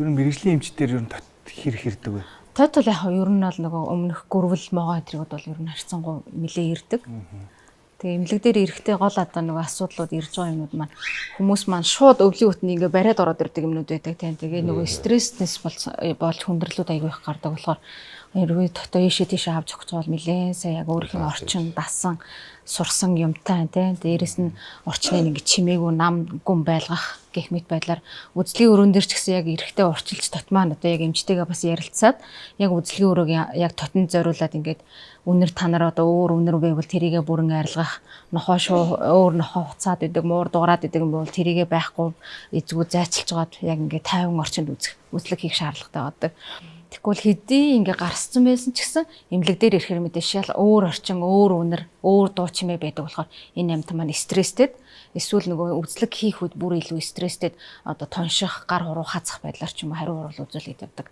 Ер нь мэрэгжлийн эмчтэр ер нь хэр хэрдэг вэ? Тотал яг ер нь бол нөгөө өмнөх гөрвөл могоо эдрүүд бол ер нь харьцангуй нэлээ ирдэг. Тэгээ эмнэлэг дээр эрэхтэй гол одоо нөгөө асуудлууд ирж байгаа юмуд маань хүмүүс маань шууд өвлийн үтний ингээ бариад ороод ирдэг юмнууд байдаг тийм. Тэгээ нөгөө стресснес болж хүндрэлүүд аягүй их гардаг болохоор хэрвээ дотоо ийшээ тийшээ авч зогцоол нэлээд сайн яг өөрхийн орчин дасан сурсан юмтай тийм. Дээрээс нь орчныг ингээ чимээгүй нам гүн байлгах гэх мэт байдлаар үзлэгийн өрөөн дээр ч гэсэн яг эрэхтэй орчилж тот маань одоо яг эмчтэйгээ бас ярилцаад яг үзлэгийн өрөөг яг тотонд зориулаад ингээд үнэр та нар одоо өөр үнэр байвал тэрийгэ бүрэн арилгах нохоо өөр нохоо хуцаад идэг муур дуурайд идэг юм бол тэрийгэ байхгүй эзгүү зайчилж гаад яг ингээд 50 орчинд үзлэг хийх шаардлагатай байдаг. Тэгвэл хэдий ингээ гарсцсан байсан ч гэсэн эмнэлэг дээр ирэхээр мэдээж шал өөр орчин, өөр үнэр, өөр дуу чимээ байдаг болохоор энэ амьтан маань стресстэд эсвэл нөгөө үзлэг хийх үед бүр илүү стресстэд одоо тонших, гар хуруу хазах байдлаар ч юм уу хариу урал үзүүлээд явдаг.